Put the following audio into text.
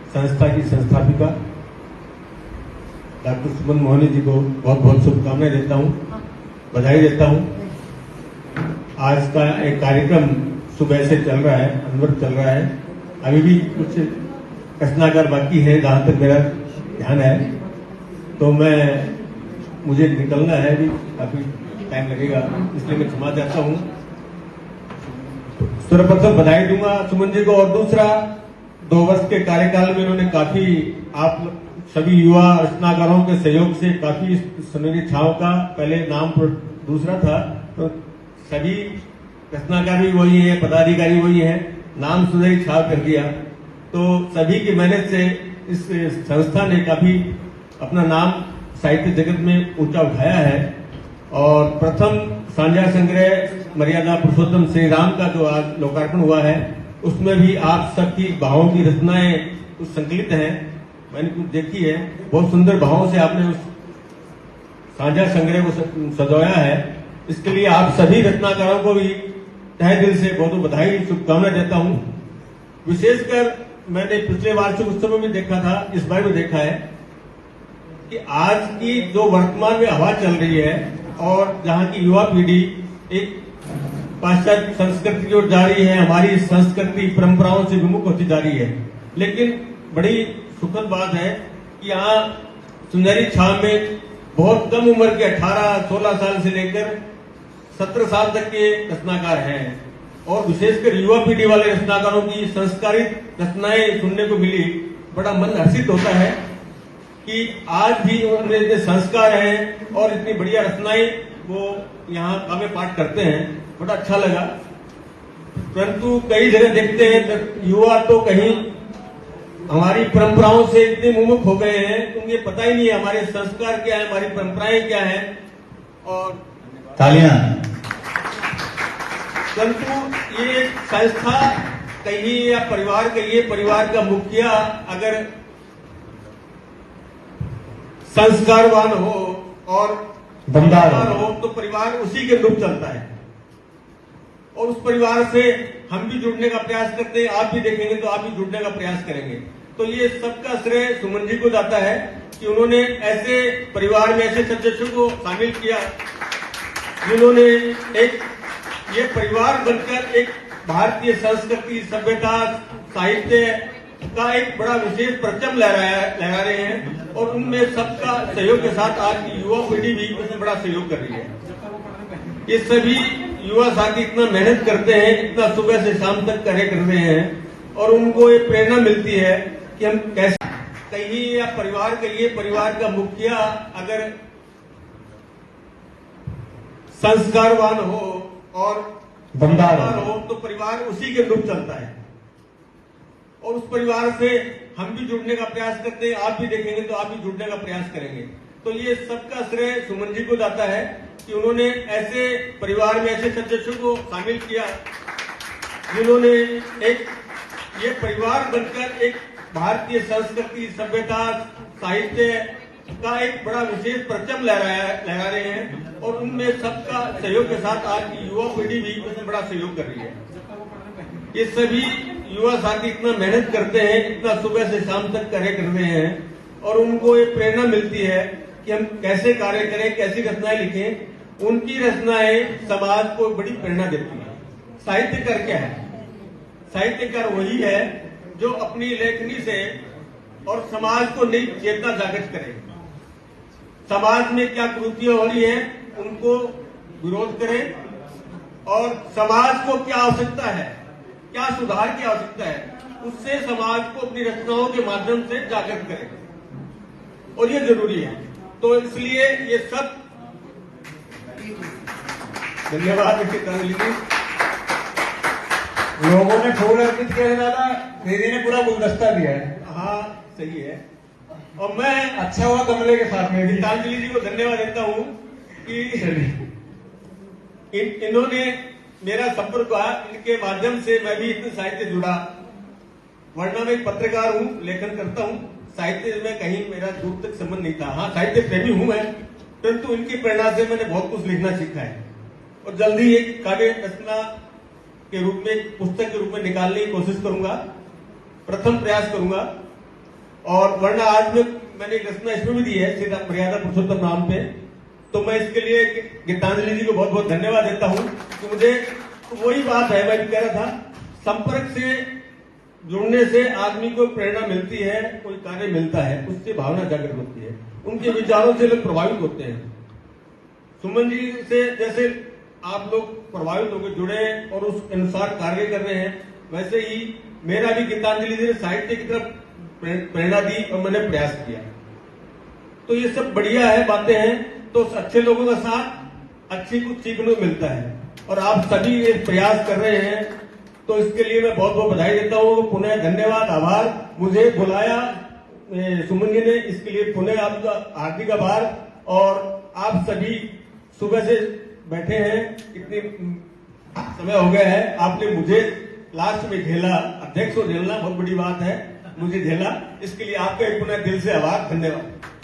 संस्था की संस्थापिका डॉक्टर सुमन मोहनी जी को बहुत बहुत शुभकामनाएं देता हूं, बधाई देता हूं। आज का एक कार्यक्रम सुबह से चल रहा है, अनवरत चल रहा है। अभी भी कुछ प्रश्नागार बाकी है, जहां तक मेरा ध्यान है, तो मुझे निकलना है, अभी काफी टाइम लगेगा, इसलिए मैं क्षमा चाहता हूं। सर्वप्रथम बधाई दूंगा सुमन जी को, और दूसरा 2 वर्ष के कार्यकाल में उन्होंने काफी आप सभी युवा रचनाकारों के सहयोग से काफी सुनहरी छांव का पहले नाम दूसरा था, तो सभी रचनाकार भी वही है, पदाधिकारी वही है, नाम सुनहरी छांव कर दिया। तो सभी की मेहनत से इस संस्था ने काफी अपना नाम साहित्य जगत में ऊंचा उठाया है। और प्रथम सांझा संग्रह मर्यादा पुरुषोत्तम श्री राम का जो आज लोकार्पण हुआ है, उसमें भी आप सबकी भावों की रचनाएं कुछ संकलित हैं, मैंने कुछ देखी है। बहुत सुंदर भावों से आपने उस सांझा संग्रह को सजाया है। इसके लिए आप सभी रचनाकारों को भी तहे दिल से बहुत बधाई, शुभकामनाएं देता हूं। विशेषकर मैंने पिछले वार्षिक उत्सव में देखा था, इस बार भी देखा है कि आज की जो वर्तमान में हवा चल रही है और जहां की युवा पीढ़ी एक पाश्चात्य संस्कृति की ओर जा रही है, हमारी संस्कृति परंपराओं से विमुख होती जा रही है। लेकिन बड़ी सुखद बात है कि यहाँ सुनहरी छांव में बहुत कम उम्र के 18-16 साल से लेकर 17 साल तक के रचनाकार हैं, और विशेषकर युवा पीढ़ी वाले रचनाकारों की संस्कारित रचनाएं सुनने को मिली। बड़ा मन हर्षित होता है कि आज भी उनमें इतने संस्कार हैं और इतनी बढ़िया रचनाएं वो यहाँ काव्य पाठ करते हैं, बड़ा अच्छा लगा। परंतु कई जगह देखते हैं तो युवा तो कहीं हमारी परंपराओं से इतने विमुख हो गए हैं, उन्हें पता ही नहीं है हमारे संस्कार क्या है, हमारी परंपराएं क्या है। और तालियां। परंतु ये संस्था कहिए या परिवार कहिए, परिवार का मुखिया अगर संस्कारवान हो और बंदार हो तो परिवार उसी के अनुरूप चलता है, और उस परिवार से हम भी जुड़ने का प्रयास करते हैं। आप भी देखेंगे तो आप भी जुड़ने का प्रयास करेंगे। तो ये सबका श्रेय सुमन जी को जाता है कि उन्होंने ऐसे परिवार में ऐसे सदस्यों को शामिल किया जिन्होंने एक ये परिवार बनकर एक भारतीय संस्कृति, सभ्यता, साहित्य का एक बड़ा विशेष परचम लहरा रहे हैं, और उनमें सबका सहयोग के साथ आज की युवा पीढ़ी भी उसमें बड़ा सहयोग कर रही है। ये सभी युवा साथी इतना मेहनत करते हैं, इतना सुबह से शाम तक कार्य कर रहे हैं, और उनको ये प्रेरणा मिलती है कि हम कैसे कहिए या परिवार कहिए, परिवार का मुखिया अगर संस्कारवान हो और बंदार हो तो परिवार उसी के अनुरूप चलता है, और उस परिवार से हम भी जुड़ने का प्रयास करते हैं। आप भी देखेंगे तो आप भी जुड़ने का प्रयास करेंगे। तो ये सबका श्रेय सुमन जी को जाता है कि उन्होंने ऐसे परिवार में ऐसे सदस्यों को शामिल किया जिन्होंने एक ये परिवार बनकर एक भारतीय संस्कृति, सभ्यता, साहित्य का एक बड़ा विशेष परचम लहरा रहे हैं, और उनमें सबका सहयोग के साथ आज की युवा पीढ़ी भी उसमें बड़ा सहयोग कर रही है। ये सभी युवा साथी इतना मेहनत करते हैं, इतना सुबह से शाम तक कार्य कर रहे हैं, और उनको ये प्रेरणा मिलती है कि हम कैसे कार्य करें, कैसी रचनाएं लिखें। उनकी रचनाएं समाज को बड़ी प्रेरणा देती है। साहित्यकार क्या है? साहित्यकार वही है जो अपनी लेखनी से और समाज को नई चेतना जागृत करे, समाज में क्या कुरीतियां हो रही है उनको विरोध करें, और समाज को क्या आवश्यकता है, क्या सुधार की आवश्यकता है, उससे समाज को अपनी रचनाओं के माध्यम से जागृत करें, और ये जरूरी है। तो इसलिए ये सब धन्यवाद। लोगों ने फूल अर्पित किया दादा, दीदी ने पूरा गुलदस्ता दिया है। हाँ सही है, और मैं अच्छा हुआ गमले के साथ में गीतांजलि जी को धन्यवाद देता हूं कि इन्होंने मेरा संपर्क हुआ, इनके माध्यम से मैं भी इतने साहित्य जुड़ा। वरना मैं एक पत्रकार हूं, लेखन करता हूं, साहित्य में कहीं मेरा दूर तक संबंध नहीं था। हाँ साहित्य प्रेमी हूं मैं, परंतु इनकी प्रेरणा से मैंने बहुत कुछ लिखना सीखा है, और जल्दी एक काव्य रचना के रूप में, पुस्तक के रूप में निकालने की कोशिश करूंगा, प्रथम प्रयास करूंगा। और वरना आज मैंने एक रचना इसमें भी दी है सीधा मर्यादा पुरुषोत्तम नाम पे, तो मैं इसके लिए गीतांजलि जी को बहुत बहुत धन्यवाद देता हूं कि मुझे वही बात है, मैं भी कह रहा था, संपर्क से जुड़ने से आदमी को प्रेरणा मिलती है, कोई कार्य मिलता है, उससे भावना जागृत होती है, उनके विचारों से लोग प्रभावित होते हैं। सुमन जी से जैसे आप लोग प्रभावित होकर जुड़े और उस अनुसार कार्य कर रहे हैं, वैसे ही मेरा भी गीतांजलि जी ने साहित्य की तरफ प्रेरणा दी और मैंने प्रयास किया। तो ये सब बढ़िया है, बातें हैं। तो अच्छे लोगों का साथ अच्छी कुछ सीखने को मिलता है और आप सभी ये प्रयास कर रहे हैं, तो इसके लिए मैं बहुत बहुत बधाई देता हूँ। पुनः धन्यवाद, आभार। मुझे बुलाया सुमन जी ने, इसके लिए पुनः आपका हार्दिक आभार। और आप सभी सुबह से बैठे हैं, इतनी समय हो गया है, आपने मुझे लास्ट में झेला, अध्यक्ष को झेलना बहुत बड़ी बात है, मुझे झेला, इसके लिए आपका पुनः दिल से आभार, धन्यवाद।